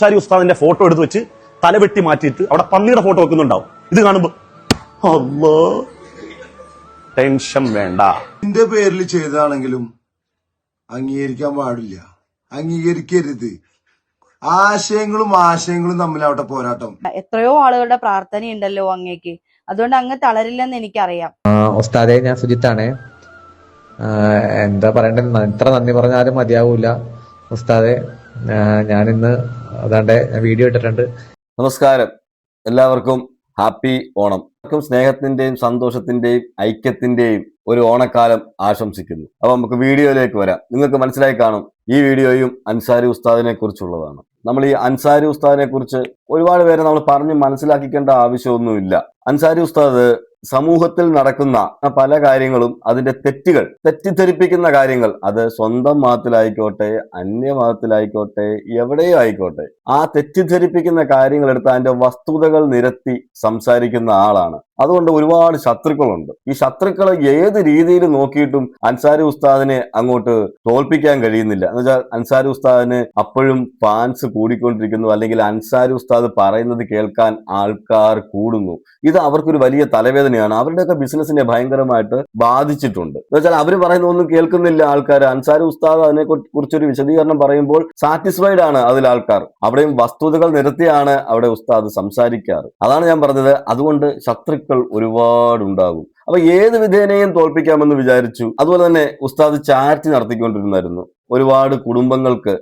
അൻസാരി ഉസ്താദിന്റെ ഫോട്ടോ എടുത്ത് വെച്ച് തലവെട്ടി മാറ്റിയിട്ട് അവിടെ പന്നിയുടെ ഫോട്ടോ വെക്കുന്നുണ്ടാവും. ഇത് കാണുമ്പോ അല്ലാ ടെൻഷൻ വേണ്ട. എന്റെ പേരിൽ ചെയ്താണെങ്കിലും അംഗീകരിക്കാൻ പാടില്ല, അംഗീകരിക്കരുത്. ആശയങ്ങളും തമ്മിലാവട്ടെ പോരാട്ടം. എത്രയോ ആളുകളുടെ പ്രാർത്ഥനയുണ്ടല്ലോ അങ്ങേക്ക്, അതുകൊണ്ട് അങ്ങ് തളരില്ലെന്ന് എനിക്കറിയാം. ഉസ്താദെ, ഞാൻ സുജിത്താണ്. എന്താ പറയണ്ടത്, എത്ര നന്ദി പറഞ്ഞാലും മതിയാവൂല ഉസ്താദെ. ഞാനിന്ന് അതാണ്ട് വീഡിയോ ഇട്ടിട്ടുണ്ട്. നമസ്കാരം, എല്ലാവർക്കും ഹാപ്പി ഓണം. സ്നേഹത്തിന്റെയും സന്തോഷത്തിന്റെയും ഐക്യത്തിന്റെയും ഒരു ഓണക്കാലം ആശംസിക്കുന്നു. അപ്പൊ നമുക്ക് വീഡിയോയിലേക്ക് വരാം. നിങ്ങൾക്ക് മനസ്സിലായി കാണും, ഈ വീഡിയോയും അൻസാരി ഉസ്താദിനെ കുറിച്ചുള്ളതാണ്. നമ്മൾ ഈ അൻസാരി ഉസ്താദിനെ കുറിച്ച് ഒരുപാട് പേരെ നമ്മൾ പറഞ്ഞ് മനസ്സിലാക്കിക്കേണ്ട ആവശ്യമൊന്നുമില്ല. അൻസാരി ഉസ്താദ് സമൂഹത്തിൽ നടക്കുന്ന പല കാര്യങ്ങളും, അതിന്റെ തെറ്റുകൾ, തെറ്റിദ്ധരിപ്പിക്കുന്ന കാര്യങ്ങൾ, അത് സ്വന്തം മതത്തിലായിക്കോട്ടെ അന്യമതത്തിലായിക്കോട്ടെ എവിടെയും ആയിക്കോട്ടെ, ആ തെറ്റിദ്ധരിപ്പിക്കുന്ന കാര്യങ്ങൾ എടുത്ത് അതിന്റെ വസ്തുതകൾ നിരത്തി സംസാരിക്കുന്ന ആളാണ്. അതുകൊണ്ട് ഒരുപാട് ശത്രുക്കളുണ്ട്. ഈ ശത്രുക്കളെ ഏത് രീതിയിൽ നോക്കിയിട്ടും അൻസാരി ഉസ്താദിനെ അങ്ങോട്ട് തോൽപ്പിക്കാൻ കഴിയുന്നില്ല. എന്ന് വെച്ചാൽ അൻസാരി ഉസ്താദിന് അപ്പോഴും ഫാൻസ് കൂടിക്കൊണ്ടിരിക്കുന്നു, അല്ലെങ്കിൽ അൻസാരി ഉസ്താദ് പറയുന്നത് കേൾക്കാൻ ആൾക്കാർ കൂടുന്നു. ഇത് അവർക്കൊരു വലിയ തലവേദനയാണ്. അവരുടെയൊക്കെ ബിസിനസിനെ ഭയങ്കരമായിട്ട് ബാധിച്ചിട്ടുണ്ട്. എന്ന് വെച്ചാൽ അവർ പറയുന്ന ഒന്നും കേൾക്കുന്നില്ല ആൾക്കാർ. അൻസാരി ഉസ്താദ് അതിനെ കുറിച്ചൊരു വിശദീകരണം പറയുമ്പോൾ സാറ്റിസ്ഫൈഡ് ആണ് അതിൽ ആൾക്കാർ. അവിടെയും വസ്തുതകൾ നിരത്തിയാണ് അവിടെ ഉസ്താദ് സംസാരിക്കാറ്. അതാണ് ഞാൻ പറഞ്ഞത്. അതുകൊണ്ട് ശത്രുക്കൾ ഒരുപാടുണ്ടാകും. അപ്പൊ ഏത് വിധേനയും തോൽപ്പിക്കാമെന്ന് വിചാരിച്ചു. അതുപോലെ തന്നെ ഉസ്താദ് ചാരിറ്റി നടത്തിക്കൊണ്ടിരുന്നായിരുന്നു. ഒരുപാട് കുടുംബങ്ങൾക്ക്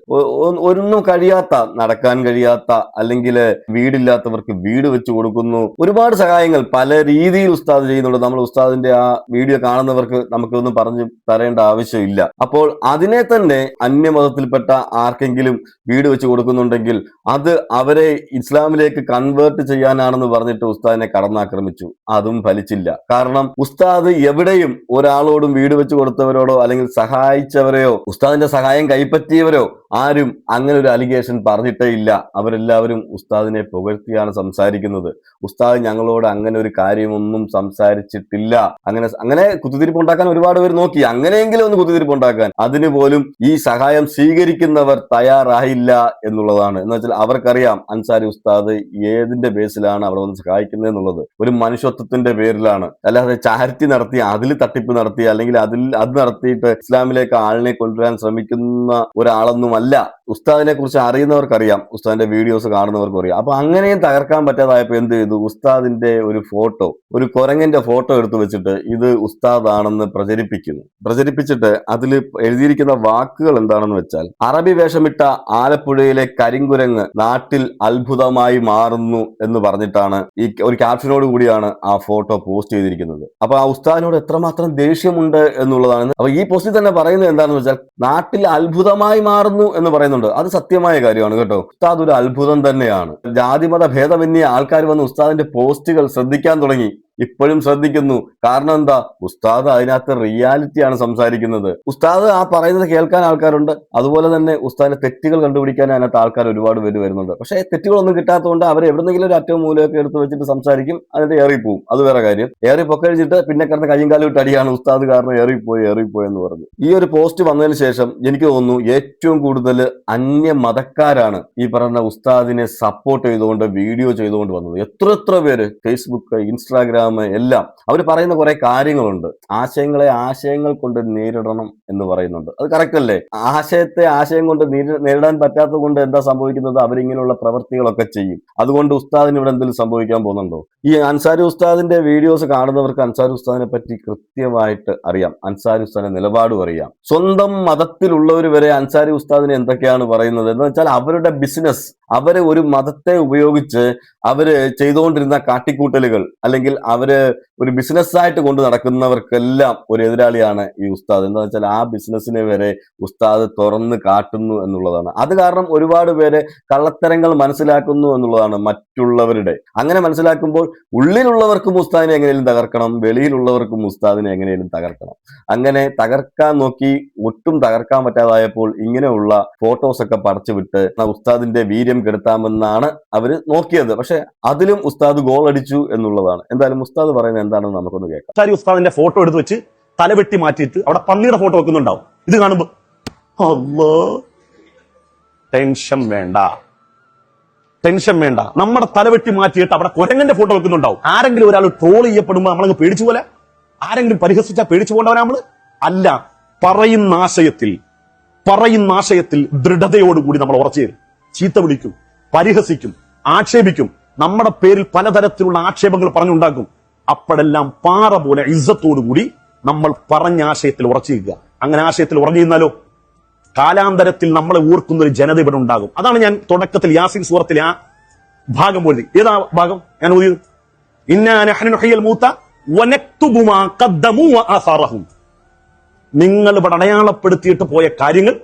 ഒന്നും കഴിയാത്ത, നടക്കാൻ കഴിയാത്ത, അല്ലെങ്കിൽ വീടില്ലാത്തവർക്ക് വീട് വെച്ച് കൊടുക്കുന്നു. ഒരുപാട് സഹായങ്ങൾ പല രീതിയിൽ ഉസ്താദ് ചെയ്യുന്നുണ്ട്. നമ്മൾ ഉസ്താദിന്റെ ആ വീഡിയോ കാണുന്നവർക്ക് നമുക്കൊന്നും പറഞ്ഞു തരേണ്ട ആവശ്യമില്ല. അപ്പോൾ അതിനെ തന്നെ അന്യമതത്തിൽപ്പെട്ട ആർക്കെങ്കിലും വീട് വെച്ച് കൊടുക്കുന്നുണ്ടെങ്കിൽ അത് അവരെ ഇസ്ലാമിലേക്ക് കൺവേർട്ട് ചെയ്യാനാണെന്ന് പറഞ്ഞിട്ട് ഉസ്താദിനെ കടന്നാക്രമിച്ചു. അതും ഫലിച്ചില്ല. കാരണം ഉസ്താദ് എവിടെയും ഒരാളോടും വീട് വെച്ച് കൊടുത്തവരോടോ അല്ലെങ്കിൽ സഹായിച്ചവരെയോ ഉസ്താദിന്റെ സഹായം കൈപ്പറ്റിയവരോ ആരും അങ്ങനെ ഒരു അലിഗേഷൻ പറഞ്ഞിട്ടേ ഇല്ല. അവരെല്ലാവരും ഉസ്താദിനെ പുകഴ്ത്തിയാണ് സംസാരിക്കുന്നത്. ഉസ്താദ് ഞങ്ങളോട് അങ്ങനെ ഒരു കാര്യമൊന്നും സംസാരിച്ചിട്ടില്ല. അങ്ങനെ കുത്തിത്തിരിപ്പുണ്ടാക്കാൻ ഒരുപാട് പേര് നോക്കി, അങ്ങനെയെങ്കിലും ഒന്ന് കുത്തിത്തിരിപ്പുണ്ടാക്കാൻ. അതിന് പോലും ഈ സഹായം സ്വീകരിക്കുന്നവർ തയ്യാറായില്ല എന്നുള്ളതാണ്. എന്ന് വെച്ചാൽ അവർക്കറിയാം അൻസാരി ഉസ്താദ് ഏതിന്റെ ബേസിലാണ് അവിടെ വന്ന് സഹായിക്കുന്നത് എന്നുള്ളത്. ഒരു മനുഷ്യത്വത്തിന്റെ പേരിലാണ്, അല്ലാതെ ചാരിറ്റി നടത്തി അതിൽ തട്ടിപ്പ് നടത്തി അല്ലെങ്കിൽ അത് നടത്തിയിട്ട് ഇസ്ലാമിലേക്ക് ആളിനെ കൊണ്ടുവരാൻ ശ്രമിക്കുന്ന ഒരാളൊന്നും അല്ല. ഉസ്താദിനെ കുറിച്ച് അറിയുന്നവർക്കറിയാം, ഉസ്താദിന്റെ വീഡിയോസ് കാണുന്നവർക്കും അറിയാം. അപ്പൊ അങ്ങനെയും തകർക്കാൻ പറ്റാതായപ്പോ എന്ത് ചെയ്തു, ഉസ്താദിന്റെ ഒരു ഫോട്ടോ, ഒരു കുരങ്ങന്റെ ഫോട്ടോ എടുത്തു വെച്ചിട്ട് ഇത് ഉസ്താദാണെന്ന് പ്രചരിപ്പിച്ചിട്ട് അതിൽ എഴുതിയിരിക്കുന്ന വാക്കുകൾ എന്താണെന്ന് വെച്ചാൽ, അറബി വേഷമിട്ട ആലപ്പുഴയിലെ കരിങ്കുരങ്ങ് നാട്ടിൽ അത്ഭുതമായി മാറുന്നു എന്ന് പറഞ്ഞിട്ടാണ് ഈ ഒരു ക്യാപ്ഷനോട് കൂടിയാണ് ആ ഫോട്ടോ പോസ്റ്റ് ചെയ്തിരിക്കുന്നത്. അപ്പൊ ആ ഉസ്താദിനോട് എത്രമാത്രം ദേഷ്യമുണ്ട് എന്നുള്ളതാണ്. അപ്പൊ ഈ പോസ്റ്റിൽ തന്നെ പറയുന്നത് എന്താണെന്ന് വെച്ചാൽ, നാട്ടിൽ അത്ഭുതമായി മാറുന്നു എന്ന് പറയുന്നുണ്ട്. അത് സത്യമായ കാര്യമാണ് കേട്ടോ. ഉസ്താദ് ഒരു അത്ഭുതം തന്നെയാണ്. ജാതിമത ഭേദമന്യേ ആൾക്കാർ വന്ന് ഉസ്താദിന്റെ പോസ്റ്റുകൾ ശ്രദ്ധിക്കാൻ തുടങ്ങി. ഇപ്പോഴും ശ്രദ്ധിക്കുന്നു. കാരണം എന്താ, ഉസ്താദ് അതിനകത്ത് റിയാലിറ്റിയാണ് സംസാരിക്കുന്നത്. ഉസ്താദ് ആ പറയുന്നത് കേൾക്കാൻ ആൾക്കാരുണ്ട്. അതുപോലെ തന്നെ ഉസ്താദിന്റെ തെറ്റുകൾ കണ്ടുപിടിക്കാൻ അതിനകത്ത് ആൾക്കാർ ഒരുപാട് പേര് വരുന്നുണ്ട്. പക്ഷേ തെറ്റുകളൊന്നും കിട്ടാത്തതുകൊണ്ട് അവർ എവിടെന്നെങ്കിലും ഒരു അറ്റവും മൂലമൊക്കെ എടുത്ത് വെച്ചിട്ട് സംസാരിക്കും. അതിന്റെ ഏറിപ്പോവും. അത് വേറെ കാര്യം. ഏറി പൊക്കഴിച്ചിട്ട് പിന്നെ കിടന്ന് കയ്യും കാലും ഇട്ട് അടിയാണ് ഉസ്താദ് കാരണം ഏറിപ്പോയി എന്ന് പറഞ്ഞു. ഈ ഒരു പോസ്റ്റ് വന്നതിന് ശേഷം എനിക്ക് തോന്നുന്നു ഏറ്റവും കൂടുതൽ അന്യ മതക്കാരാണ് ഈ പറഞ്ഞ ഉസ്താദിനെ സപ്പോർട്ട് ചെയ്തുകൊണ്ട് വീഡിയോ ചെയ്തുകൊണ്ട് വന്നത്. എത്ര പേര് ഫേസ്ബുക്ക്, ഇൻസ്റ്റാഗ്രാം എല്ലാം അവർ പറയുന്ന കുറെ കാര്യങ്ങളുണ്ട്. ആശയങ്ങൾ കൊണ്ട് നേരിടണം എന്ന് പറയുന്നുണ്ട്. അത് കറക്റ്റ് അല്ലേ? ആശയം കൊണ്ട് നേരിടാൻ പറ്റാത്തത് കൊണ്ട് എന്താ സംഭവിക്കുന്നത്, അവരിങ്ങനെയുള്ള പ്രവൃത്തികളൊക്കെ ചെയ്യും. അതുകൊണ്ട് ഉസ്താദിന് ഇവിടെ എന്തെങ്കിലും സംഭവിക്കാൻ പോകുന്നുണ്ടോ? ഈ അൻസാരി ഉസ്താദിന്റെ വീഡിയോസ് കാണുന്നവർക്ക് അൻസാരി ഉസ്താദിനെ പറ്റി കൃത്യമായിട്ട് അറിയാം. അൻസാരി ഉസ്താദിന്റെ നിലപാടും അറിയാം. സ്വന്തം മതത്തിലുള്ളവർ വരെ അൻസാരി ഉസ്താദിനെ എന്തൊക്കെയാണ് പറയുന്നത് എന്ന് വെച്ചാൽ, അവരുടെ ബിസിനസ്, അവര് ഒരു മതത്തെ ഉപയോഗിച്ച് അവര് ചെയ്തുകൊണ്ടിരുന്ന കാട്ടിക്കൂട്ടലുകൾ, അല്ലെങ്കിൽ അവര് ഒരു ബിസിനസ്സായിട്ട് കൊണ്ട് നടക്കുന്നവർക്കെല്ലാം ഒരു എതിരാളിയാണ് ഈ ഉസ്താദ്. എന്താ വെച്ചാൽ ആ ബിസിനസ്സിനെ വരെ ഉസ്താദ് തുറന്ന് കാട്ടുന്നു എന്നുള്ളതാണ്. അത് കാരണം ഒരുപാട് പേര് കള്ളത്തരങ്ങൾ മനസ്സിലാക്കുന്നു എന്നുള്ളതാണ് മറ്റുള്ളവരുടെ. അങ്ങനെ മനസ്സിലാക്കുമ്പോൾ ഉള്ളിലുള്ളവർക്കും ഉസ്താദിനെ എങ്ങനെയും തകർക്കണം, വെളിയിലുള്ളവർക്കും ഉസ്താദിനെ എങ്ങനെയും തകർക്കണം. അങ്ങനെ തകർക്കാൻ നോക്കി ഒട്ടും തകർക്കാൻ പറ്റാതായപ്പോൾ ഇങ്ങനെയുള്ള ഫോട്ടോസ് ഒക്കെ പടച്ചു വിട്ട് ഉസ്താദിന്റെ വീര്യം കെടുത്താമെന്നാണ് അവര് നോക്കിയത്. പക്ഷെ അതിലും ഉസ്താദ് ഗോൾ അടിച്ചു എന്നുള്ളതാണ്. എന്തായാലും ഉസ്താദ് പറയുന്നത് എന്താണെന്ന് നമുക്കൊന്ന് കേൾക്കാം. അൻസാരി ഉസ്താദിന്റെ ഫോട്ടോ എടുത്ത് വെച്ച് തലവെട്ടി മാറ്റിയിട്ട് അവിടെ പന്നിയുടെ ഫോട്ടോ വെക്കുന്നുണ്ടാവും. ഇത് കാണുമ്പോ അല്ലാ ടെൻഷൻ വേണ്ട. ടെൻഷൻ വേണ്ട. നമ്മുടെ തലവെട്ടി മാറ്റിയിട്ട് അവിടെ കുരങ്ങന്റെ ഫോട്ടോ വെക്കുന്നുണ്ടാവും. ആരെങ്കിലും ഒരാൾ ട്രോൾ ചെയ്യപ്പെടുമ്പോൾ നമ്മളങ്ങ് പേടിച്ചു പോലെ, ആരെങ്കിലും പരിഹസിച്ചാൽ പേടിച്ചു പോകേണ്ടവരാ നമ്മള് അല്ല. പറയുന്ന ആശയത്തിൽ ദൃഢതയോടുകൂടി നമ്മൾ ഉറച്ചു തരും. ചീത്ത വിളിക്കും, പരിഹസിക്കും, ആക്ഷേപിക്കും, നമ്മുടെ പേരിൽ പലതരത്തിലുള്ള ആക്ഷേപങ്ങൾ പറഞ്ഞുണ്ടാക്കും. അപ്പോഴെല്ലാം പാറ പോലെ ഇസ്സത്തോടുകൂടി നമ്മൾ പറഞ്ഞ ആശയത്തിൽ ഉറച്ചു നിൽക്കുക. അങ്ങനെ ആശയത്തിൽ ഉറഞ്ഞു നിന്നാലോ കാലാന്തരത്തിൽ നമ്മളെ ഓർക്കുന്ന ഒരു ജനത ഇവിടെ ഉണ്ടാകും. അതാണ് ഞാൻ തുടക്കത്തിൽ യാസീൻ സൂറത്തിലെ ആ ഭാഗം പോയി. ഏതാ ഭാഗം ഞാൻ ഓതിയത്? ഇന്നാ നഹ്നു നുഹ്യിൽ മൗത വനക്തുബു മാ ഖദ്ദമു വആസാറഹും. നിങ്ങൾ ഇവിടെ അടയാളപ്പെടുത്തിയിട്ട് പോയ കാര്യങ്ങൾ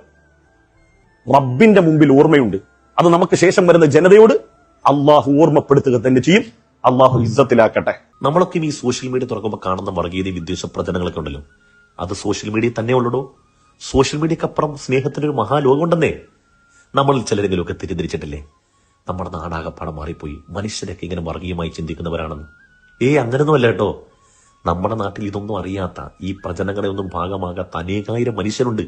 റബ്ബിന്റെ മുമ്പിൽ ഓർമ്മയുണ്ട്. അത് നമുക്ക് ശേഷം വരുന്ന ജനതയോട് അള്ളാഹു ഓർമ്മപ്പെടുത്തുക തന്നെ ചെയ്യും. അള്ളാഹു ഇസ്സത്തിലാക്കട്ടെ. നമ്മളൊക്കെ ഈ സോഷ്യൽ മീഡിയ തുറക്കുമ്പോൾ കാണുന്ന വർഗീയത വിദ്വേഷ പ്രചരണങ്ങളൊക്കെ ഉണ്ടല്ലോ, അത് സോഷ്യൽ മീഡിയ തന്നെ ഉള്ളടോ. സോഷ്യൽ മീഡിയക്കപ്പുറം സ്നേഹത്തിന്റെ ഒരു മഹാലോകം ഉണ്ടെന്നേ. നമ്മളിൽ ചിലരെങ്കിലുമൊക്കെ തെറ്റിദ്ധരിച്ചിട്ടില്ലേ നമ്മുടെ നാടാകപ്പാടെ മാറിപ്പോയി, മനുഷ്യരൊക്കെ ഇങ്ങനെ വർഗീയമായി ചിന്തിക്കുന്നവരാണെന്ന്. അങ്ങനെയൊന്നുമല്ല കേട്ടോ. നമ്മുടെ നാട്ടിൽ ഇതൊന്നും അറിയാത്ത, ഈ പ്രചരണങ്ങളെ ഒന്നും ഭാഗമാകാത്ത അനേകായിരം മനുഷ്യരുണ്ട്.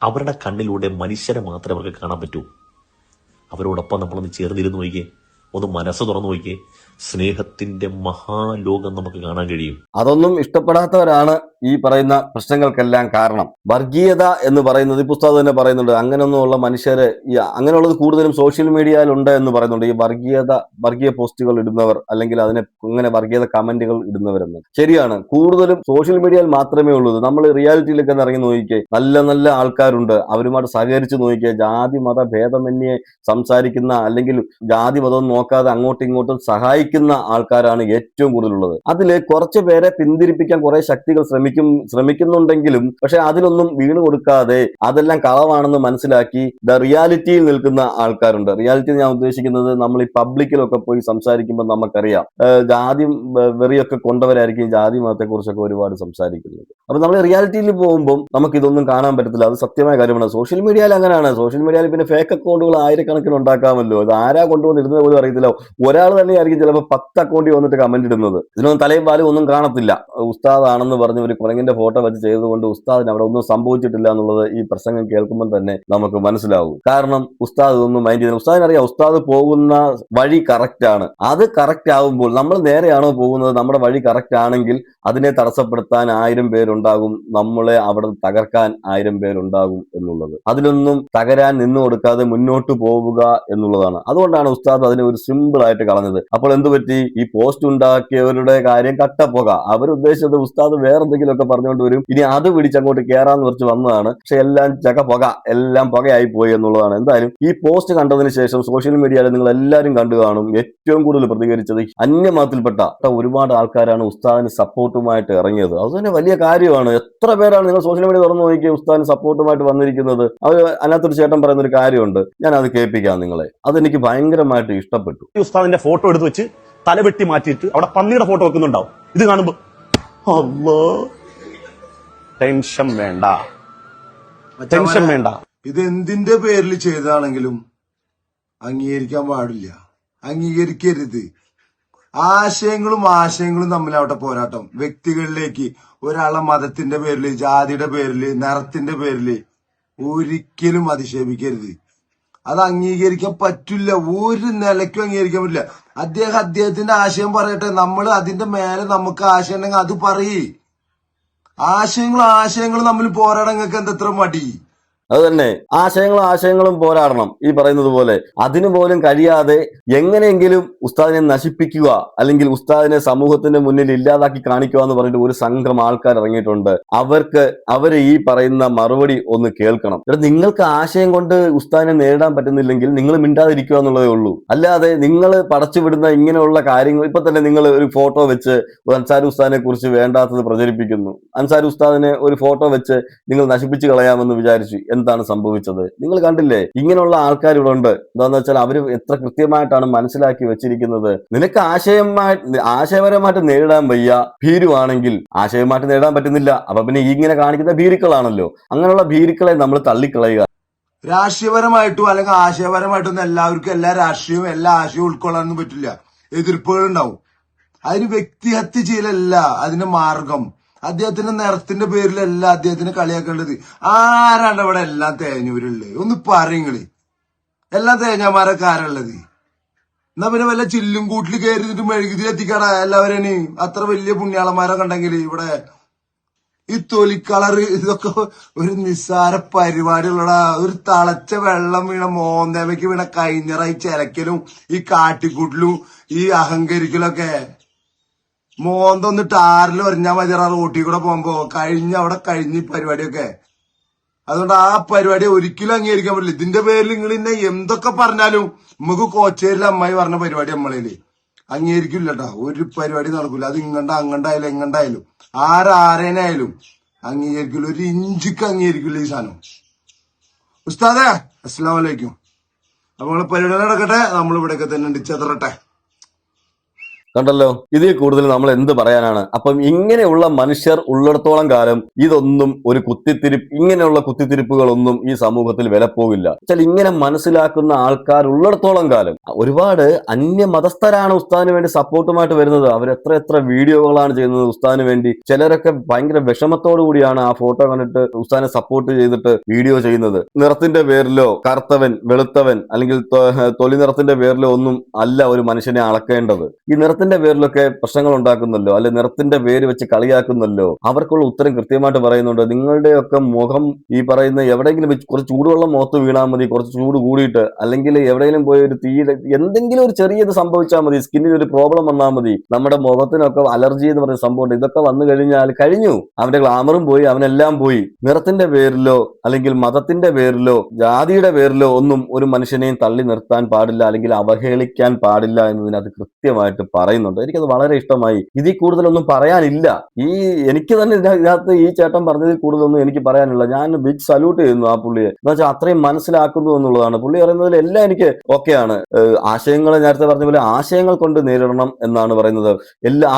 അവരുടെ കണ്ണിലൂടെ മനുഷ്യരെ മാത്രമേ അവർക്ക് കാണാൻ പറ്റൂ. അവരോടൊപ്പം നമ്മളൊന്ന് ചേർന്നിരുന്ന് നോക്കിയേ, ഒന്ന് മനസ്സ് തുറന്നു നോക്കിയേ, സ്നേഹത്തിന്റെ മഹാലോകം നമുക്ക് കാണാൻ കഴിയും. അതൊന്നും ഇഷ്ടപ്പെടാത്തവരാണ് ഈ പറയുന്ന പ്രശ്നങ്ങൾക്കെല്ലാം കാരണം. വർഗീയത എന്ന് പറയുന്നത് ഈ പുസ്തകം തന്നെ പറയുന്നുണ്ട്. അങ്ങനെയൊന്നുമുള്ള മനുഷ്യര് അങ്ങനെയുള്ളത് കൂടുതലും സോഷ്യൽ മീഡിയയിലുണ്ട് എന്ന് പറയുന്നുണ്ട്. ഈ വർഗീയ പോസ്റ്റുകൾ ഇടുന്നവർ, അല്ലെങ്കിൽ ഇങ്ങനെ വർഗീയത കമന്റുകൾ ഇടുന്നവരെന്ന്. ശരിയാണ്, കൂടുതലും സോഷ്യൽ മീഡിയയിൽ മാത്രമേ ഉള്ളൂ. നമ്മൾ റിയാലിറ്റിയിലൊക്കെ ഇറങ്ങി നോക്കിക്കേ, നല്ല നല്ല ആൾക്കാരുണ്ട്. അവരുമായിട്ട് സഹകരിച്ച് നോക്കിക്കേ, ജാതി മത ഭേദമന്യേ സംസാരിക്കുന്ന, അല്ലെങ്കിൽ ജാതി മതം നോക്കാതെ അങ്ങോട്ടും ഇങ്ങോട്ടും സഹായിക്കുന്ന ആൾക്കാരാണ് ഏറ്റവും കൂടുതലുള്ളത്. അതില് കുറച്ച് പേരെ പിന്തിരിപ്പിക്കാൻ കുറെ ശക്തികൾ ശ്രമിക്കുന്നുണ്ടെങ്കിലും, പക്ഷെ അതിലൊന്നും വീണ് കൊടുക്കാതെ അതെല്ലാം കളവാണെന്ന് മനസ്സിലാക്കി റിയാലിറ്റിയിൽ നിൽക്കുന്ന ആൾക്കാരുണ്ട്. റിയാലിറ്റി ഞാൻ ഉദ്ദേശിക്കുന്നത്, നമ്മൾ ഈ പബ്ലിക്കിലൊക്കെ പോയി സംസാരിക്കുമ്പോൾ നമുക്കറിയാം ജാതി വെറിയൊക്കെ കൊണ്ടവരായിരിക്കും ജാതി മതത്തെ കുറിച്ചൊക്കെ ഒരുപാട് സംസാരിക്കുന്നത്. അപ്പൊ നമ്മൾ റിയാലിറ്റിയിൽ പോകുമ്പോൾ നമുക്ക് ഇതൊന്നും കാണാൻ പറ്റത്തില്ല. അത് സത്യമായ കാര്യമാണ്. സോഷ്യൽ മീഡിയയിൽ അങ്ങനെയാണ്. സോഷ്യൽ മീഡിയയിൽ പിന്നെ ഫേക്ക് അക്കൗണ്ടുകൾ ആയിരക്കണക്കിന് ഉണ്ടാക്കാമല്ലോ. അത് ആരാ കൊണ്ടുവന്നിരുന്നത് പോലും അറിയത്തില്ല. ഒരാൾ തന്നെയായിരിക്കും ചിലപ്പോൾ 10 അക്കൗണ്ടിൽ വന്നിട്ട് കമന്റ് ഇടുന്നത്. ഇതിനൊന്നും തലയും പാലും ഒന്നും കാണത്തില്ല. ഉസ്താദാണെന്ന് പറഞ്ഞ് ഒരു കുരങ്ങിന്റെ ഫോട്ടോ വെച്ച് ചെയ്തുകൊണ്ട് ഉസ്താദിന് അവിടെ ഒന്നും സംഭവിച്ചിട്ടില്ല എന്നുള്ളത് ഈ പ്രസംഗം കേൾക്കുമ്പോൾ തന്നെ നമുക്ക് മനസ്സിലാവും. കാരണം ഉസ്താദ് ഒന്നും മൈൻഡ് ചെയ്യുന്നത്. ഉസ്താദിനറിയാം ഉസ്താദ് പോകുന്ന വഴി കറക്റ്റ് ആണ്. അത് കറക്റ്റ് ആവുമ്പോൾ നമ്മൾ നേരെയാണോ പോകുന്നത്, നമ്മുടെ വഴി കറക്റ്റ് ആണെങ്കിൽ അതിനെ തടസ്സപ്പെടുത്താൻ 1000 പേരുണ്ടാകും, നമ്മളെ അവിടെ തകർക്കാൻ 1000 പേരുണ്ടാകും എന്നുള്ളത്. അതിലൊന്നും തകരാൻ നിന്നു കൊടുക്കാതെ മുന്നോട്ട് പോവുക എന്നുള്ളതാണ്. അതുകൊണ്ടാണ് ഉസ്താദ് അതിനെ ഒരു സിമ്പിൾ ആയിട്ട് കളഞ്ഞത്. അപ്പോൾ എന്ത് പറ്റി? ഈ പോസ്റ്റ് ഉണ്ടാക്കിയവരുടെ കാര്യം കട്ടപ്പോക. അവരുദ്ദേശിച്ചത് ഉസ്താദ് വേറെ എന്തെങ്കിലുമൊക്കെ പറഞ്ഞുകൊണ്ട് വരും, ഇനി അത് പിടിച്ചങ്ങോട്ട് കയറാന്ന് കുറച്ച് വന്നതാണ്. പക്ഷെ എല്ലാം ചകപ്പുക, എല്ലാം പുകയായി പോയി എന്നുള്ളതാണ്. എന്തായാലും ഈ പോസ്റ്റ് കണ്ടതിന് ശേഷം സോഷ്യൽ മീഡിയയിൽ നിങ്ങൾ എല്ലാവരും കണ്ടു കാണും, ഏറ്റവും കൂടുതൽ പ്രതികരിച്ചത് അന്യമതത്തിൽപ്പെട്ട ഒരുപാട് ആൾക്കാരാണ് ഉസ്താദിന് സപ്പോർട്ടുമായിട്ട് ഇറങ്ങിയത്. അത് തന്നെ വലിയ കാര്യമാണ്. എത്ര പേരാണ് നിങ്ങൾ സോഷ്യൽ മീഡിയ തുറന്നു നോക്കിയ ഉസ്താദിന് സപ്പോർട്ടുമായിട്ട് വന്നിരിക്കുന്നത്. അവർ അതിനകത്തൊരു ചേട്ടൻ പറയുന്ന ഒരു കാര്യമുണ്ട്, ഞാൻ അത് കേൾപ്പിക്കാം നിങ്ങളെ. അതെനിക്ക് ഭയങ്കരമായിട്ട് ഇഷ്ടപ്പെട്ടു. ഉസ്താദിന്റെ ഫോട്ടോ എടുത്ത് വെച്ച് തലവെട്ടി മാറ്റിയിട്ട് അവിടെ പന്നിയുടെ ഫോട്ടോ വെക്കുന്നുണ്ടാവും. ഇത് കാണുമ്പോ ടെൻഷൻ വേണ്ട. ഇത് എന്തിന്റെ പേരിൽ ചെയ്താണെങ്കിലും അംഗീകരിക്കാൻ പാടില്ല, അംഗീകരിക്കരുത്. ആശയങ്ങളും തമ്മിലാവട്ടെ പോരാട്ടം. വ്യക്തികളിലേക്ക്, ഒരാളെ മതത്തിന്റെ പേരില്, ജാതിയുടെ പേരില്, നിറത്തിന്റെ പേരില് ഒരിക്കലും അധിക്ഷേപിക്കരുത്. അത് അംഗീകരിക്കാൻ പറ്റില്ല, ഒരു നിലയ്ക്കും അംഗീകരിക്കാൻ പറ്റില്ല. അദ്ദേഹത്തിന്റെ ആശയം പറയട്ടെ, നമ്മൾ അതിന്റെ മേലെ നമുക്ക് ആശയം ഉണ്ടെങ്കിൽ അത് പറയേ. ആശയങ്ങളും തമ്മിൽ പോരാടാൻ നിങ്ങൾക്ക് എന്തത്ര മടി? അത് തന്നെ, ആശയങ്ങളും പോരാടണം. ഈ പറയുന്നത് പോലെ അതിനു പോലും കഴിയാതെ എങ്ങനെയെങ്കിലും ഉസ്താദിനെ നശിപ്പിക്കുക, അല്ലെങ്കിൽ ഉസ്താദിനെ സമൂഹത്തിന്റെ മുന്നിൽ ഇല്ലാതാക്കി കാണിക്കുക എന്ന് പറഞ്ഞിട്ട് ഒരു സംഘം ആൾക്കാർ ഇറങ്ങിയിട്ടുണ്ട്. അവര് ഈ പറയുന്ന മറുപടി ഒന്ന് കേൾക്കണം. നിങ്ങൾക്ക് ആശയം കൊണ്ട് ഉസ്താദിനെ നേരിടാൻ പറ്റുന്നില്ലെങ്കിൽ നിങ്ങൾ മിണ്ടാതിരിക്കുക എന്നുള്ളതേ ഉള്ളൂ. അല്ലാതെ നിങ്ങൾ പടച്ചുവിടുന്ന ഇങ്ങനെയുള്ള കാര്യങ്ങൾ, ഇപ്പൊ തന്നെ നിങ്ങൾ ഒരു ഫോട്ടോ വെച്ച് അൻസാരി ഉസ്താദിനെ കുറിച്ച് വേണ്ടാത്തത് പ്രചരിപ്പിക്കുന്നു. അൻസാരി ഉസ്താദിനെ ഒരു ഫോട്ടോ വെച്ച് നിങ്ങൾ നശിപ്പിച്ചു കളയാമെന്ന് വിചാരിച്ചു. എന്താണ് സംഭവിച്ചത് നിങ്ങൾ കണ്ടില്ലേ? ഇങ്ങനെയുള്ള ആൾക്കാർ ഇവിടെ ഉണ്ട്. എന്താന്ന് വെച്ചാൽ അവര് എത്ര കൃത്യമായിട്ടാണ് മനസ്സിലാക്കി വെച്ചിരിക്കുന്നത്. നിനക്ക് ആശയപരമായിട്ട് നേരിടാൻ വയ്യ, ഭീരുവാണെങ്കിൽ ആശയമായിട്ട് നേരിടാൻ പറ്റുന്നില്ല. അപ്പൊ പിന്നെ ഇങ്ങനെ കാണിക്കുന്ന ഭീരുക്കളാണല്ലോ. അങ്ങനെയുള്ള ഭീരുക്കളെ നമ്മൾ തള്ളിക്കളയുക. രാഷ്ട്രീയപരമായിട്ടും അല്ലെങ്കിൽ ആശയപരമായിട്ടൊന്നും എല്ലാവർക്കും എല്ലാ രാഷ്ട്രീയവും എല്ലാ ആശയവും ഉൾക്കൊള്ളാനൊന്നും പറ്റില്ല. എതിർപ്പുകൾ ഉണ്ടാവും. അതിന് വ്യക്തിഹത്യ ചെയ്യലല്ല അതിന്റെ മാർഗം. അദ്ദേഹത്തിന്റെ നിറത്തിന്റെ പേരിലല്ല അദ്ദേഹത്തിന് കളിയാക്കേണ്ടത്. ആരാണ് ഇവിടെ എല്ലാം തേഞ്ഞൂരുള്ളത്? ഒന്ന് പറയുങ്ങള്, എല്ലാം തേഞ്ഞമാരൊക്കെ ആരുള്ളത്? എന്നാ പിന്നെ വല്ല ചില്ലും കൂട്ടിൽ കയറിയിട്ട് മെഴുകുതിരി എത്തിക്കടാ എല്ലാവരെയും. അത്ര വലിയ പുണ്യാളന്മാരൊക്കെ ഉണ്ടെങ്കിൽ ഇവിടെ ഈ തൊലിക്കളറ് ഇതൊക്കെ ഒരു നിസ്സാര പരിപാടിയുള്ളടാ. ഒരു തളച്ച വെള്ളം വീണ മോന്തേമയ്ക്ക് വീണ കഴിഞ്ഞറായി ചിലക്കലും ഈ കാട്ടിക്കൂട്ടിലും ഈ അഹങ്കരിക്കലൊക്കെ. മോന്തൊന്ന് ടാറിൽ ഒരഞ്ഞാൽ മതിയറ റോട്ടിൽ കൂടെ പോകുമ്പോ അവിടെ കഴിഞ്ഞ ഈ പരിപാടിയൊക്കെ. അതുകൊണ്ട് ആ പരിപാടി ഒരിക്കലും അംഗീകരിക്കാൻ പറ്റില്ല. ഇതിന്റെ പേരിൽ നിങ്ങൾ ഇന്നെ എന്തൊക്കെ പറഞ്ഞാലും നമുക്ക് കോച്ചേരിലെ അമ്മായി പറഞ്ഞ പരിപാടി നമ്മളേല് അംഗീകരിക്കില്ല കേട്ടോ. ഒരു പരിപാടി നടക്കൂല. അത് അങ്ങണ്ടായാലും എങ്ങണ്ടായാലും ആരേനായാലും അംഗീകരിക്കില്ല. ഒരു ഇഞ്ചിക്ക് അംഗീകരിക്കില്ല ഈ സാധനം. ഉസ്താദേ അസ്സലാമു അലൈക്കും. അപ്പൊ നമ്മള് പരിപാടി നടക്കട്ടെ. നമ്മൾ ഇവിടെയൊക്കെ തന്നെ ഉണ്ട്. ചെതറട്ടെ. കണ്ടല്ലോ, ഇതിൽ കൂടുതൽ നമ്മൾ എന്ത് പറയാനാണ്? അപ്പം ഇങ്ങനെയുള്ള മനുഷ്യർ ഉള്ളിടത്തോളം കാലം ഇതൊന്നും ഒരു ഇങ്ങനെയുള്ള കുത്തിത്തിരിപ്പുകളൊന്നും ഈ സമൂഹത്തിൽ വിലപ്പോകില്ല. വെച്ചാൽ ഇങ്ങനെ മനസ്സിലാക്കുന്ന ആൾക്കാർ ഉള്ളിടത്തോളം കാലം ഒരുപാട് അന്യമതസ്ഥരാണ് ഉസ്താദിന് വേണ്ടി സപ്പോർട്ടുമായിട്ട് വരുന്നത്. അവർ എത്ര വീഡിയോകളാണ് ചെയ്യുന്നത് ഉസ്താദിന് വേണ്ടി. ചിലരൊക്കെ ഭയങ്കര വിഷമത്തോടു കൂടിയാണ് ആ ഫോട്ടോ കണ്ടിട്ട് ഉസ്താദിനെ സപ്പോർട്ട് ചെയ്തിട്ട് വീഡിയോ ചെയ്യുന്നത്. നിറത്തിന്റെ പേരിലോ കറുത്തവൻ വെളുത്തവൻ അല്ലെങ്കിൽ തൊലി നിറത്തിന്റെ പേരിലോ ഒന്നും അല്ല ഒരു മനുഷ്യനെ അളക്കേണ്ടത്. ഈ നിറത്തിന്റെ പേരിലൊക്കെ പ്രശ്നങ്ങൾ ഉണ്ടാക്കുന്നല്ലോ, അല്ലെ നിറത്തിന്റെ പേര് വെച്ച് കളിയാക്കുന്നല്ലോ. അവർക്കുള്ള ഉത്തരം കൃത്യമായിട്ട് പറയുന്നുണ്ട്. നിങ്ങളുടെയൊക്കെ മുഖം ഈ പറയുന്ന എവിടെയെങ്കിലും വെച്ച് കുറച്ച് ചൂടുവെള്ളം മുഖത്ത് വീണാൽ മതി, കുറച്ച് ചൂട് കൂടിയിട്ട്, അല്ലെങ്കിൽ എവിടെയെങ്കിലും പോയി ഒരു തീയിൽ എന്തെങ്കിലും ഒരു ചെറിയത് സംഭവിച്ചാൽ മതി, സ്കിന്നിൽ ഒരു പ്രോബ്ലം വന്നാൽ മതി, നമ്മുടെ മുഖത്തിനൊക്കെ അലർജി എന്ന് പറയുന്ന സംഭവം ഇതൊക്കെ വന്നു കഴിഞ്ഞാൽ കഴിഞ്ഞു, അവന്റെ ഗ്ലാമറും പോയി, അവനെല്ലാം പോയി. നിറത്തിന്റെ പേരിലോ അല്ലെങ്കിൽ മതത്തിന്റെ പേരിലോ ജാതിയുടെ പേരിലോ ഒന്നും ഒരു മനുഷ്യനെയും തള്ളി നിർത്താൻ പാടില്ല, അല്ലെങ്കിൽ അവഹേളിക്കാൻ പാടില്ല എന്നതിനകത്ത് കൃത്യമായിട്ട് പറയുന്നുണ്ട്. എനിക്കത് വളരെ ഇഷ്ടമായി. ഇതിൽ കൂടുതലൊന്നും പറയാനില്ല. എനിക്ക് തന്നെ ഇതിനകത്ത് ഈ ചേട്ടൻ പറഞ്ഞതിൽ കൂടുതലൊന്നും എനിക്ക് പറയാനില്ല. ഞാൻ ബിഗ് സല്യൂട്ട് ചെയ്യുന്നു ആ പുള്ളിയെ. എന്ന് വെച്ചാൽ അത്രയും മനസ്സിലാക്കുന്നു എന്നുള്ളതാണ്. പുള്ളി പറയുന്നതിൽ എല്ലാം എനിക്ക് ഓക്കെയാണ്. ആശയങ്ങൾ നേരത്തെ പറഞ്ഞ പോലെ ആശയങ്ങൾ കൊണ്ട് നേരിടണം എന്നാണ് പറയുന്നത്.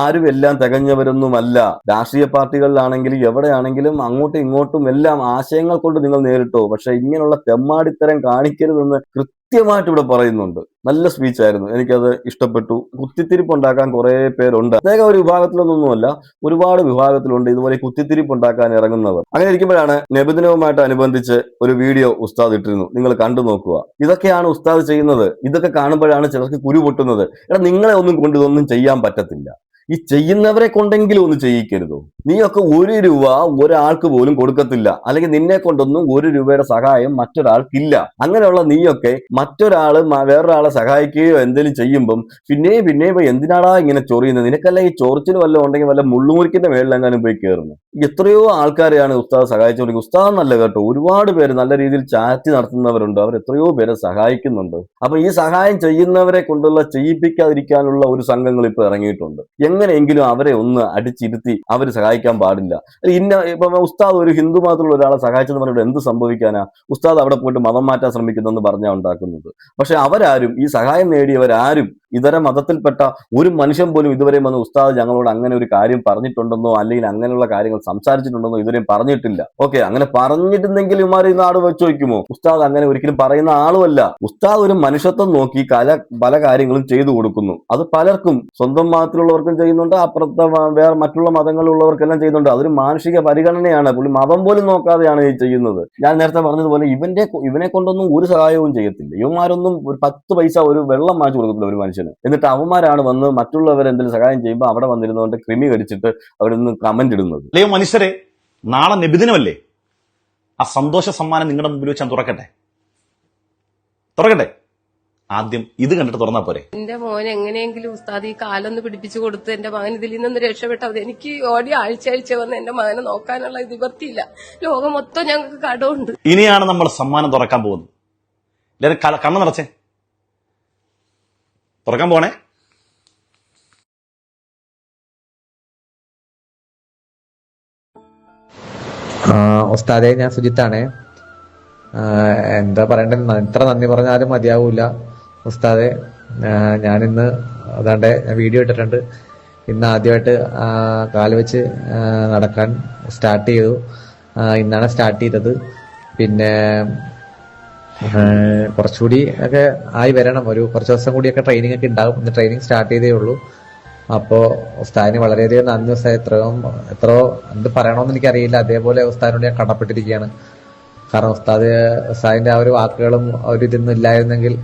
ആരും എല്ലാം തികഞ്ഞവരൊന്നുമല്ല. രാഷ്ട്രീയ പാർട്ടികളിലാണെങ്കിലും എവിടെയാണെങ്കിലും അങ്ങോട്ടും ഇങ്ങോട്ടും എല്ലാം ആശയങ്ങൾ കൊണ്ട് നിങ്ങൾ നേരിട്ടോ, പക്ഷെ ഇങ്ങനെയുള്ള തെമ്മാടിത്തരം കാണിക്കരുതെന്ന് കൃത്യമായിട്ട് ഇവിടെ പറയുന്നുണ്ട്. നല്ല സ്പീച്ചായിരുന്നു, എനിക്കത് ഇഷ്ടപ്പെട്ടു. കുത്തിത്തിരിപ്പുണ്ടാക്കാൻ കുറെ പേരുണ്ട്. പ്രത്യേക ഒരു വിഭാഗത്തിലൊന്നുമല്ല, ഒരുപാട് വിഭാഗത്തിലുണ്ട് ഇതുപോലെ കുത്തിത്തിരിപ്പുണ്ടാക്കാൻ ഇറങ്ങുന്നവർ. അങ്ങനെ ഇരിക്കുമ്പോഴാണ് നബിദിനവുമായിട്ട് അനുബന്ധിച്ച് ഒരു വീഡിയോ ഉസ്താദ് ഇട്ടിരുന്നു. നിങ്ങൾ കണ്ടു നോക്കുക. ഇതൊക്കെയാണ് ഉസ്താദ് ചെയ്യുന്നത്. ഇതൊക്കെ കാണുമ്പോഴാണ് ചിലർക്ക് കുരു പൊട്ടുന്നത്. നിങ്ങളെ ഒന്നും കൊണ്ട് ഇതൊന്നും ചെയ്യാൻ പറ്റത്തില്ല. ഈ ചെയ്യുന്നവരെ കൊണ്ടെങ്കിലും ഒന്ന് ചെയ്യിക്കരുതോ? നീയൊക്കെ 1 രൂപ ഒരാൾക്ക് പോലും കൊടുക്കത്തില്ല, അല്ലെങ്കിൽ നിന്നെ കൊണ്ടൊന്നും 1 രൂപയുടെ സഹായം മറ്റൊരാൾക്കില്ല. അങ്ങനെയുള്ള നീയൊക്കെ മറ്റൊരാള് വേറൊരാളെ സഹായിക്കുകയോ എന്തെങ്കിലും ചെയ്യുമ്പം പിന്നെയും എന്തിനാടാ ഇങ്ങനെ ചൊറിയുന്നത്? നിനക്കല്ല ഈ ചൊറിച്ചിൽ വല്ലതും ഉണ്ടെങ്കിൽ വല്ല മുള്ളുമുറിക്കിന്റെ മേളിലെങ്ങാനും പോയി കയറുന്നു. എത്രയോ ആൾക്കാരെയാണ് ഉസ്താദ് സഹായിച്ചുകൊണ്ടിരിക്കുന്നത്. ഉസ്താദ് എന്നല്ല കേട്ടോ, ഒരുപാട് പേര് നല്ല രീതിയിൽ ചാറ്റ് നടത്തുന്നവരുണ്ട്. അവർ എത്രയോ പേരെ സഹായിക്കുന്നുണ്ട്. അപ്പൊ ഈ സഹായം ചെയ്യുന്നവരെ കൊണ്ടുള്ള ചെയ്യിപ്പിക്കാതിരിക്കാനുള്ള ഒരു സംഘങ്ങൾ ഇപ്പൊ ഇറങ്ങിയിട്ടുണ്ട്. എങ്ങനെയെങ്കിലും അവരെ ഒന്ന് അടിച്ചിരുത്തി അവർ സഹായിക്കാൻ പാടില്ല. ഇപ്പൊ ഉസ്താദ് ഒരു ഹിന്ദു മതത്തിലുള്ള ഒരാളെ സഹായിച്ചെന്ന് പറഞ്ഞിട്ട് എന്ത് സംഭവിക്കാനാ? ഉസ്താദ് അവിടെ പോയിട്ട് മതം മാറ്റാൻ ശ്രമിക്കുന്നെന്ന് പറഞ്ഞാൽ ഉണ്ടാക്കുന്നത്. പക്ഷെ അവരാരും, ഈ സഹായം നേടിയവരാരും ഇതര മതത്തിൽപ്പെട്ട ഒരു മനുഷ്യൻ പോലും ഇതുവരെ വന്ന് ഉസ്താദ് ഞങ്ങളോട് അങ്ങനെ ഒരു കാര്യം പറഞ്ഞിട്ടുണ്ടെന്നോ അല്ലെങ്കിൽ അങ്ങനെയുള്ള കാര്യങ്ങൾ സംസാരിച്ചിട്ടുണ്ടെന്നോ ഇതുവരെയും പറഞ്ഞിട്ടില്ല. ഓക്കെ, അങ്ങനെ പറഞ്ഞിട്ടുണ്ടെങ്കിൽ ഇമാർ ഈ നാട് വെച്ച് വയ്ക്കുമോ? ഉസ്താദ് അങ്ങനെ ഒരിക്കലും പറയുന്ന ആളുമല്ല. ഉസ്താദ് ഒരു മനുഷ്യത്വം നോക്കി പല കാര്യങ്ങളും ചെയ്തു കൊടുക്കുന്നു. അത് പലർക്കും, സ്വന്തം മതത്തിലുള്ളവർക്കും ചെയ്യുന്നുണ്ട്, അപ്പുറത്തെ വേറെ മറ്റുള്ള മതങ്ങളിലുള്ളവർക്കെല്ലാം ചെയ്യുന്നുണ്ട്. അതൊരു മാനുഷിക പരിഗണനയാണ്. പുള്ളി മതം പോലും നോക്കാതെയാണ് ഈ ചെയ്യുന്നത്. ഞാൻ നേരത്തെ പറഞ്ഞതുപോലെ ഇവനെ കൊണ്ടൊന്നും ഒരു സഹായവും ചെയ്യത്തില്ല. ഇവന്മാരൊന്നും ഒരു 10 പൈസ ഒരു വെള്ളം വാങ്ങിച്ചു കൊടുക്കത്തില്ല ഒരു മനുഷ്യന്. എന്നിട്ട് അവന്മാരാണ് വന്ന് മറ്റുള്ളവർ എന്തെങ്കിലും സഹായം ചെയ്യുമ്പോൾ അവിടെ വന്നിരുന്നുകൊണ്ട് ക്രിമീകരിച്ചിട്ട് അവിടെ നിന്ന് കമന്റ് ഇടുന്നത്. അല്ലയോ മനുഷ്യരെ, നാളെ നബിദിനമല്ലേ? ആ സന്തോഷ സമ്മാനം നിങ്ങളുടെ മുമ്പിൽ വെച്ച് ഞാൻ തുറക്കട്ടെ. ആദ്യം ഇത് കണ്ടിട്ട് തുറന്നാ പോരെ? എന്റെ മോൻ എങ്ങനെയെങ്കിലും ഉസ്താദ് ഈ കാലൊന്ന് പിടിപ്പിച്ചു കൊടുത്ത് എന്റെ മകൻ ഇതിൽ നിന്ന് രക്ഷപ്പെട്ടത്. എനിക്ക് ഓടി ആഴ്ച വന്ന് എന്റെ മകനെ നോക്കാനുള്ള നിവൃത്തിയില്ല. ലോകം മൊത്തം ഞങ്ങൾക്ക് കടമുണ്ട്. ഇനിയാണ് നമ്മൾ സമ്മാനം തുറക്കാൻ പോകുന്നത്. എല്ലാവരും കണ്ണു നിറച്ചേ, തുറക്കാൻ പോണേ. ഉസ്താദെ, ഞാൻ സുജിത്താണ്. എന്താ പറയണ്ടത്, ഇത്ര നന്ദി പറഞ്ഞാലും മതിയാവൂല. ഉസ്താദെ, ഞാനിന്ന് അതാണ്ട് വീഡിയോ ഇട്ടിട്ടുണ്ട്. ഇന്ന് ആദ്യമായിട്ട് കാല് വെച്ച് നടക്കാൻ സ്റ്റാർട്ട് ചെയ്തു. ഇന്നാണ് സ്റ്റാർട്ട് ചെയ്തത്. പിന്നെ കുറച്ചുകൂടി ഒക്കെ ആയി വരണം. കുറച്ച് ദിവസം കൂടിയൊക്കെ ട്രെയിനിങ് ഒക്കെ ഉണ്ടാകും. ഇന്ന് ട്രെയിനിങ് സ്റ്റാർട്ട് ചെയ്തേ ഉള്ളൂ. അപ്പോ ഉസ്താദിന് വളരെയധികം നന്ദി. ഉസ്താദ് എത്രയോ എന്ത് പറയണമെന്ന് എനിക്കറിയില്ല. അതേപോലെ ഉസ്താദിനോട് ഞാൻ കടപ്പെട്ടിരിക്കുകയാണ്. കാരണം ഉസ്താദിന്റെ ആ ഒരു വാക്കുകളും ഒരു ഇതൊന്നും ഇല്ലായിരുന്നെങ്കിൽ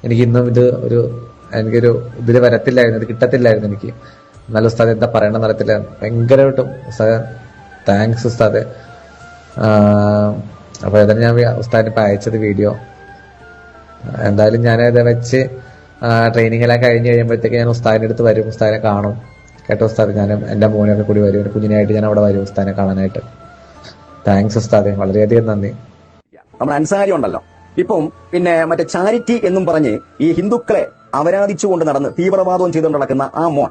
എനിക്ക് ഇന്നും ഇത് ഒരു എനിക്കൊരു ഇതിൽ വരത്തില്ലായിരുന്നു, ഇത് കിട്ടത്തില്ലായിരുന്നു എനിക്ക്. എന്നാലും ഉസ്താദ് എന്താ പറയണമെന്ന് അറിയത്തില്ല. ഭയങ്കരമായിട്ടും ഉസ്താദ് താങ്ക്സ് ഉസ്താദ്. അപ്പൊ ഏതായാലും ഞാൻ ഉസ്താദിന് ഇപ്പൊ അയച്ചത് വീഡിയോ. എന്തായാലും ഞാനത് വെച്ച് ട്രെയിനിങ് എല്ലാം കഴിഞ്ഞ് കഴിയുമ്പോഴത്തേക്ക് ഞാൻ ഉസ്താദിന്റെ അടുത്ത് വരും, ഉസ്താദിനെ കാണും. കേട്ടോ ഉസ്താദ്, ഞാൻ എന്റെ മോനൊക്കെ കൂടി വരും, ഒരു കുഞ്ഞിനായിട്ട് ഞാൻ അവിടെ വരും ഉസ്താദിനെ കാണാനായിട്ട്. താങ്ക്സ് ഉസ്താദ്, വളരെയധികം നന്ദി. നമ്മുടെ അൻസാരി ഉണ്ടല്ലോ, ഇപ്പം പിന്നെ മറ്റേ ചാരിറ്റി എന്നും പറഞ്ഞ് ഈ ഹിന്ദുക്കളെ അപരാധിച്ചുകൊണ്ട് നടന്ന് തീവ്രവാദവും ചെയ്തുകൊണ്ട് നടക്കുന്ന ആ മോൻ,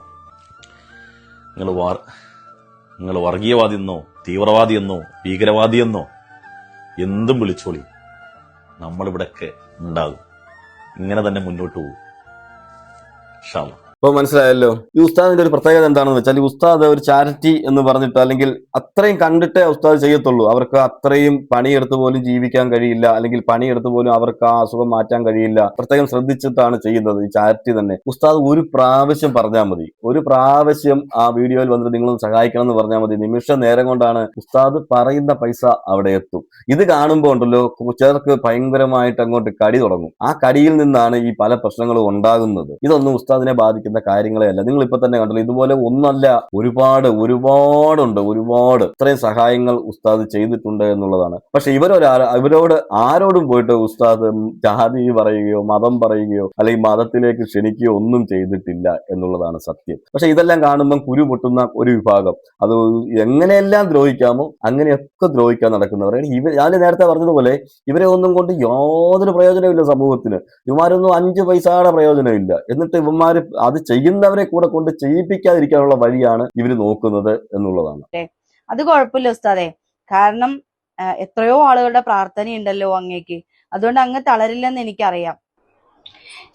നിങ്ങൾ വർഗീയവാദിയെന്നോ തീവ്രവാദിയെന്നോ ഭീകരവാദിയെന്നോ എന്തും വിളിച്ചോളി, നമ്മളിവിടൊക്കെ ഉണ്ടാകും. ഇങ്ങനെ തന്നെ മുന്നോട്ട് പോകും. ഇൻഷാ അല്ലാഹ്. അപ്പൊ മനസ്സിലായല്ലോ ഈ ഉസ്താദിന്റെ ഒരു പ്രത്യേകത എന്താണെന്ന് വെച്ചാൽ, ഈ ഉസ്താദ് ഒരു ചാരിറ്റി എന്ന് പറഞ്ഞിട്ട് അല്ലെങ്കിൽ അത്രയും കണ്ടിട്ടേ ഉസ്താദ് ചെയ്യത്തുള്ളൂ. അവർക്ക് അത്രയും പണിയെടുത്ത് പോലും ജീവിക്കാൻ കഴിയില്ല, അല്ലെങ്കിൽ പണിയെടുത്ത് പോലും അവർക്ക് ആ അസുഖം മാറ്റാൻ കഴിയില്ല. പ്രത്യേകം ശ്രദ്ധിച്ചിട്ടാണ് ചെയ്യുന്നത് ഈ ചാരിറ്റി തന്നെ. ഉസ്താദ് ഒരു പ്രാവശ്യം പറഞ്ഞാൽ മതി, ഒരു പ്രാവശ്യം ആ വീഡിയോയിൽ വന്നിട്ട് നിങ്ങളൊന്ന് സഹായിക്കണം എന്ന് പറഞ്ഞാൽ മതി, നിമിഷ നേരം കൊണ്ടാണ് ഉസ്താദ് പറയുന്ന പൈസ അവിടെ എത്തും. ഇത് കാണുമ്പോൾ ഉണ്ടല്ലോ ചിലർക്ക് ഭയങ്കരമായിട്ട് അങ്ങോട്ട് കടി തുടങ്ങും. ആ കടിയിൽ നിന്നാണ് ഈ പല പ്രശ്നങ്ങളും ഉണ്ടാകുന്നത്. ഇതൊന്നും ഉസ്താദിനെ ബാധിക്കുന്ന കാര്യങ്ങളെ അല്ല. നിങ്ങൾ ഇപ്പൊ തന്നെ കണ്ടല്ലോ, ഇതുപോലെ ഒന്നല്ല, ഒരുപാടുണ്ട്. ഇത്രയും സഹായങ്ങൾ ഉസ്താദ് ചെയ്തിട്ടുണ്ട് എന്നുള്ളതാണ്. പക്ഷെ ഇവരോട് ആരോടും പോയിട്ട് ഉസ്താദ് ജാതി പറയുകയോ മതം പറയുകയോ അല്ലെങ്കിൽ മതത്തിലേക്ക് ക്ഷണിക്കുകയോ ഒന്നും ചെയ്തിട്ടില്ല എന്നുള്ളതാണ് സത്യം. പക്ഷെ ഇതെല്ലാം കാണുമ്പോൾ കുരു പൊട്ടുന്ന ഒരു വിഭാഗം, അത് എങ്ങനെയെല്ലാം ദ്രോഹിക്കാമോ അങ്ങനെയൊക്കെ ദ്രോഹിക്കാൻ നടക്കുന്നവർ. ഞാൻ നേരത്തെ പറഞ്ഞതുപോലെ ഇവരെ ഒന്നും കൊണ്ട് യാതൊരു പ്രയോജനമില്ല സമൂഹത്തിന്. ഇവന്മാരൊന്നും 5 പൈസയുടെ പ്രയോജനമില്ല. എന്നിട്ട് ഇവന്മാര് അത് ചെയ്യുന്നവരെ കൂടെ കൊണ്ട് ചെയ്യിപ്പിക്കാതിരിക്കാനുള്ള വഴിയാണ് ഇവര് നോക്കുന്നത് എന്നുള്ളതാണ്. അത് കുഴപ്പമില്ല ഉസ്താദെ, കാരണം എത്രയോ ആളുകളുടെ പ്രാർത്ഥനയുണ്ടല്ലോ അങ്ങേക്ക്. അതുകൊണ്ട് അങ്ങ് തളരില്ലെന്ന് എനിക്കറിയാം.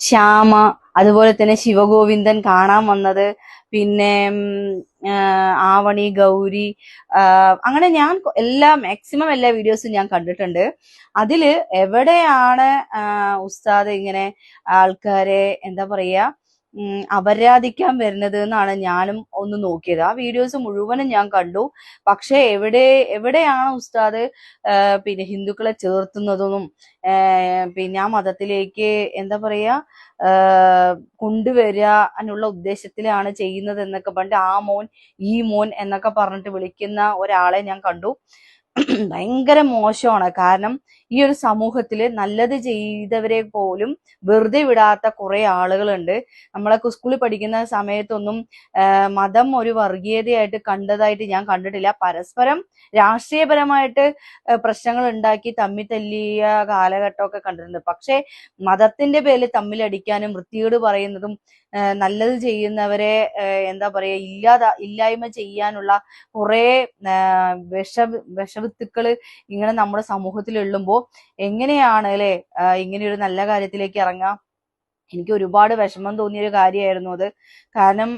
ശ്യാമ, അതുപോലെ തന്നെ ശിവഗോവിന്ദൻ കാണാൻ വന്നത്, പിന്നെ ആവണി, ഗൗരി, അങ്ങനെ ഞാൻ മാക്സിമം എല്ലാ വീഡിയോസും ഞാൻ കണ്ടിട്ടുണ്ട്. അതില് എവിടെയാണ് ഉസ്താദ് ഇങ്ങനെ ആൾക്കാരെ എന്താ പറയാ അപരാധിക്കാൻ വരുന്നത് എന്നാണ് ഞാനും ഒന്ന് നോക്കിയത്. ആ വീഡിയോസ് മുഴുവനും ഞാൻ കണ്ടു. പക്ഷെ എവിടെയാണ് ഉസ്താദ് പിന്നെ ഹിന്ദുക്കളെ ചേർത്തുന്നതെന്നും പിന്നെ ആ മതത്തിലേക്ക് എന്താ പറയാ കൊണ്ടുവരിക എന്നുള്ള ഉദ്ദേശത്തിലാണ് ചെയ്യുന്നത് എന്നൊക്കെ പറഞ്ഞിട്ട് ആ മോൻ ഈ മോൻ എന്നൊക്കെ പറഞ്ഞിട്ട് വിളിക്കുന്ന ഒരാളെ ഞാൻ കണ്ടു. ഭയങ്കര മോശമാണ്. കാരണം ഈ ഒരു സമൂഹത്തില് നല്ലത് ചെയ്തവരെ പോലും വെറുതെ വിടാത്ത കുറെ ആളുകളുണ്ട്. നമ്മളൊക്കെ സ്കൂളിൽ പഠിക്കുന്ന സമയത്തൊന്നും മതം ഒരു വർഗീയതയായിട്ട് കണ്ടതായിട്ട് ഞാൻ കണ്ടിട്ടില്ല. പരസ്പരം രാഷ്ട്രീയപരമായിട്ട് പ്രശ്നങ്ങൾ ഉണ്ടാക്കി തമ്മിൽ തല്ലിയ കാലഘട്ടമൊക്കെ കണ്ടിട്ടുണ്ട്. പക്ഷെ മതത്തിന്റെ പേരിൽ തമ്മിലടിക്കാനും വൃത്തികേട് പറയുന്നതും നല്ലത് ചെയ്യുന്നവരെ എന്താ പറയാ ഇല്ലായ്മ ചെയ്യാനുള്ള കുറെ വിഷവിത്തുക്കള് ഇങ്ങനെ നമ്മുടെ സമൂഹത്തിൽ ഉള്ളുമ്പോ എങ്ങനെയാണ് അല്ലെ ഇങ്ങനെ ഒരു നല്ല കാര്യത്തിലേക്ക് ഇറങ്ങാം? എനിക്ക് ഒരുപാട് വിഷമം തോന്നിയൊരു കാര്യമായിരുന്നു അത്. കാരണം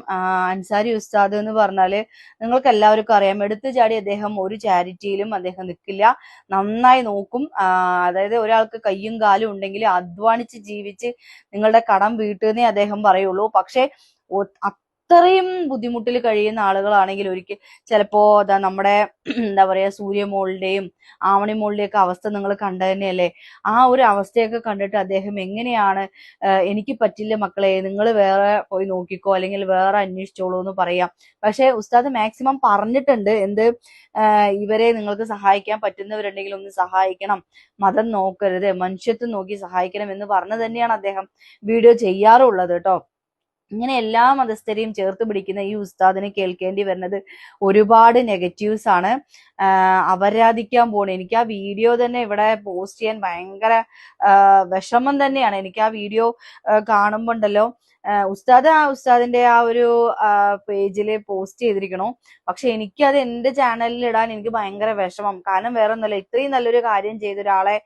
അൻസാരി ഉസ്താദ് എന്ന് പറഞ്ഞാല് നിങ്ങൾക്ക് എല്ലാവർക്കും അറിയാം, എടുത്തു ചാടി അദ്ദേഹം ഒരു ചാരിറ്റിയിലും അദ്ദേഹം നിൽക്കില്ല, നന്നായി നോക്കും. അതായത് ഒരാൾക്ക് കയ്യും കാലും ഉണ്ടെങ്കിൽ അധ്വാനിച്ച് ജീവിച്ച് നിങ്ങളുടെ കടം വീട്ടുന്നേ അദ്ദേഹം പറയുള്ളൂ. പക്ഷെ അത്രയും ബുദ്ധിമുട്ടിൽ കഴിയുന്ന ആളുകളാണെങ്കിൽ ഒരിക്കൽ ചിലപ്പോ നമ്മുടെ എന്താ പറയാ സൂര്യമോളുടെയും ആവണിമോളുടെയും ഒക്കെ അവസ്ഥ നിങ്ങൾ കണ്ടു തന്നെയല്ലേ. ആ ഒരു അവസ്ഥയൊക്കെ കണ്ടിട്ട് അദ്ദേഹം എങ്ങനെയാണ് എനിക്ക് പറ്റില്ല മക്കളെ, നിങ്ങൾ വേറെ പോയി നോക്കിക്കോ അല്ലെങ്കിൽ വേറെ അന്വേഷിച്ചോളൂ എന്ന് പറയാം. പക്ഷെ ഉസ്താദ് മാക്സിമം പറഞ്ഞിട്ടുണ്ട് ഇവരെ നിങ്ങൾക്ക് സഹായിക്കാൻ പറ്റുന്നവരുണ്ടെങ്കിൽ ഒന്ന് സഹായിക്കണം, മതം നോക്കരുത്, മനുഷ്യത്വം നോക്കി സഹായിക്കണം എന്ന് പറഞ്ഞു തന്നെയാണ് അദ്ദേഹം വീഡിയോ ചെയ്യാറുള്ളത് കേട്ടോ. ഇങ്ങനെ എല്ലാ മതസ്ഥരെയും ചേർത്ത് പിടിക്കുന്ന ഈ ഉസ്താദിനെ കേൾക്കേണ്ടി വരുന്നത് ഒരുപാട് നെഗറ്റീവ്സ് ആണ്. അപരാധിക്കാൻ പോണു. എനിക്ക് ആ വീഡിയോ തന്നെ ഇവിടെ പോസ്റ്റ് ചെയ്യാൻ ഭയങ്കര വിഷമം തന്നെയാണ്. എനിക്ക് ആ വീഡിയോ കാണുമ്പോ ഉണ്ടല്ലോ, ഉസ്താദിന്റെ ആ ഒരു പേജിൽ പോസ്റ്റ് ചെയ്തിരിക്കണു. പക്ഷെ എനിക്കത് എന്റെ ചാനലിൽ ഇടാൻ എനിക്ക് ഭയങ്കര വിഷമം. കാരണം വേറെ ഒന്നുമല്ല, ഇത്രയും നല്ലൊരു കാര്യം ചെയ്ത ഒരാളെ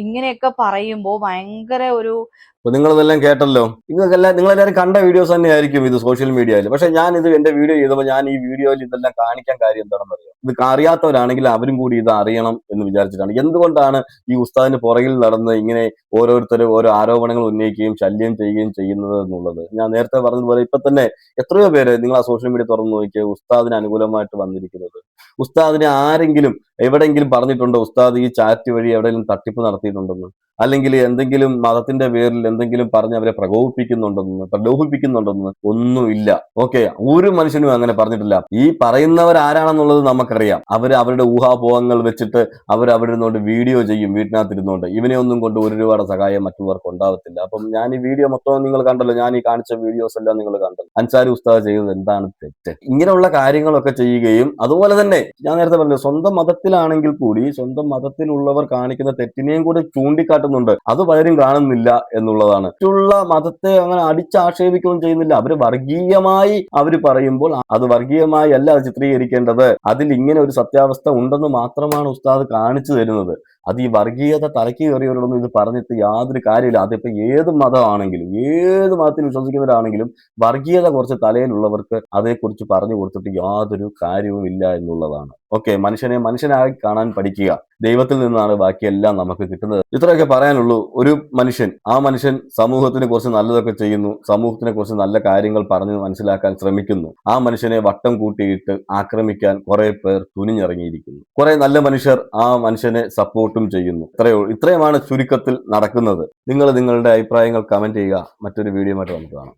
ഇങ്ങനെയൊക്കെ പറയുമ്പോ ഭയങ്കര ഒരു അപ്പൊ നിങ്ങളിതെല്ലാം കേട്ടല്ലോ. നിങ്ങളെല്ലാവരും കണ്ട വീഡിയോസ് തന്നെ ആയിരിക്കും ഇത് സോഷ്യൽ മീഡിയയിൽ. പക്ഷെ ഞാൻ ഇത് എന്റെ വീഡിയോ ചെയ്തപ്പോൾ ഞാൻ ഈ വീഡിയോയിൽ ഇതെല്ലാം കാണിക്കാൻ കാര്യം എന്താണെന്ന് അറിയാം. ഇത് അറിയാത്തവരാണെങ്കിൽ അവരും കൂടി ഇത് അറിയണം എന്ന് വിചാരിച്ചിട്ടാണ്. എന്തുകൊണ്ടാണ് ഈ ഉസ്താദിന് പുറകിൽ നടന്ന് ഇങ്ങനെ ഓരോരുത്തരും ഓരോ ആരോപണങ്ങൾ ഉന്നയിക്കുകയും ശല്യം ചെയ്യുകയും ചെയ്യുന്നത് എന്നുള്ളത്. ഞാൻ നേരത്തെ പറഞ്ഞതുപോലെ ഇപ്പൊ തന്നെ എത്രയോ പേര് നിങ്ങൾ ആ സോഷ്യൽ മീഡിയ തുറന്നു നോക്കിയ ഉസ്താദിന് അനുകൂലമായിട്ട് വന്നിരിക്കുന്നത്. ഉസ്താദിനെ ആരെങ്കിലും എവിടെയെങ്കിലും പറഞ്ഞിട്ടുണ്ടോ ഉസ്താദ് ഈ ചാറ്റ് വഴി എവിടെയെങ്കിലും തട്ടിപ്പ് നടത്തിയിട്ടുണ്ടെന്ന്, അല്ലെങ്കിൽ എന്തെങ്കിലും മതത്തിന്റെ പേരിൽ എന്തെങ്കിലും പറഞ്ഞ് അവരെ പ്രലോഭിപ്പിക്കുന്നുണ്ടെന്ന് ഒന്നുമില്ല. ഓക്കെ, ഒരു മനുഷ്യനും അങ്ങനെ പറഞ്ഞിട്ടില്ല. ഈ പറയുന്നവർ ആരാണെന്നുള്ളത് നമുക്കറിയാം. അവരുടെ ഊഹാപോഹങ്ങൾ വെച്ചിട്ട് അവിടെ ഇരുന്നുകൊണ്ട് വീഡിയോ ചെയ്യും, വീട്ടിനകത്തിരുന്നുകൊണ്ട്. ഇവനെ ഒന്നും കൊണ്ട് ഒരു രൂപയുടെ സഹായം മറ്റുള്ളവർക്ക് ഉണ്ടാവത്തില്ല. അപ്പം ഞാൻ ഈ വീഡിയോ മൊത്തം നിങ്ങൾ കണ്ടല്ലോ, ഞാൻ ഈ കാണിച്ച വീഡിയോസ് എല്ലാം നിങ്ങൾ കണ്ടല്ലോ. അൻസാരി ഉസ്താദ് ചെയ്യുന്നത് എന്താണ് തെറ്റ്? ഇങ്ങനെയുള്ള കാര്യങ്ങളൊക്കെ ചെയ്യുകയും അതുപോലെ തന്നെ ഞാൻ നേരത്തെ പറഞ്ഞു, സ്വന്തം മതത്തിലാണെങ്കിൽ കൂടി സ്വന്തം മതത്തിലുള്ളവർ കാണിക്കുന്ന തെറ്റിനെയും കൂടി ചൂണ്ടിക്കാട്ടുന്നുണ്ട്. അത് പലരും കാണുന്നില്ല എന്നുള്ളതാണ്. മറ്റുള്ള മതത്തെ അങ്ങനെ അടിച്ചാക്ഷേപിക്കുകയും ചെയ്യുന്നില്ല. അവര് വർഗീയമായി അവര് പറയുമ്പോൾ അത് വർഗീയമായി അല്ല അത് ചിത്രീകരിക്കേണ്ടത്. അതിൽ ഇങ്ങനെ ഒരു സത്യാവസ്ഥ ഉണ്ടെന്ന് മാത്രമാണ് ഉസ്താദ് കാണിച്ചു തരുന്നത്. അത് ഈ വർഗീയത തലയ്ക്ക് കയറിയവരോടൊന്നും ഇത് പറഞ്ഞിട്ട് യാതൊരു കാര്യമില്ല. അതിപ്പോ ഏത് മതമാണെങ്കിലും ഏത് മതത്തിൽ വിശ്വസിക്കുന്നവരാണെങ്കിലും വർഗീയത കുറച്ച് തലയിലുള്ളവർക്ക് അതേക്കുറിച്ച് പറഞ്ഞു കൊടുത്തിട്ട് യാതൊരു കാര്യവും ഇല്ല എന്നുള്ളതാണ്. ഓക്കെ, മനുഷ്യനെ മനുഷ്യനായി കാണാൻ പഠിക്കുക. ദൈവത്തിൽ നിന്നാണ് ബാക്കിയെല്ലാം നമുക്ക് കിട്ടുന്നത്. ഇത്രയൊക്കെ പറയാനുള്ളൂ. ഒരു മനുഷ്യൻ, ആ മനുഷ്യൻ സമൂഹത്തിന് കുറച്ച് നല്ലതൊക്കെ ചെയ്യുന്നു, സമൂഹത്തിനെ കുറിച്ച് നല്ല കാര്യങ്ങൾ പറഞ്ഞ് മനസ്സിലാക്കാൻ ശ്രമിക്കുന്നു. ആ മനുഷ്യനെ വട്ടം കൂട്ടിയിട്ട് ആക്രമിക്കാൻ കുറെ പേർ തുനിഞ്ഞിറങ്ങിയിരിക്കുന്നു. കുറെ നല്ല മനുഷ്യർ ആ മനുഷ്യനെ സപ്പോർട്ടും ചെയ്യുന്നു. ഇത്രയുമാണ് ചുരുക്കത്തിൽ നടക്കുന്നത്. നിങ്ങൾ നിങ്ങളുടെ അഭിപ്രായങ്ങൾ കമന്റ് ചെയ്യുക. മറ്റൊരു വീഡിയോ ആയിട്ട് നമുക്ക് കാണാം.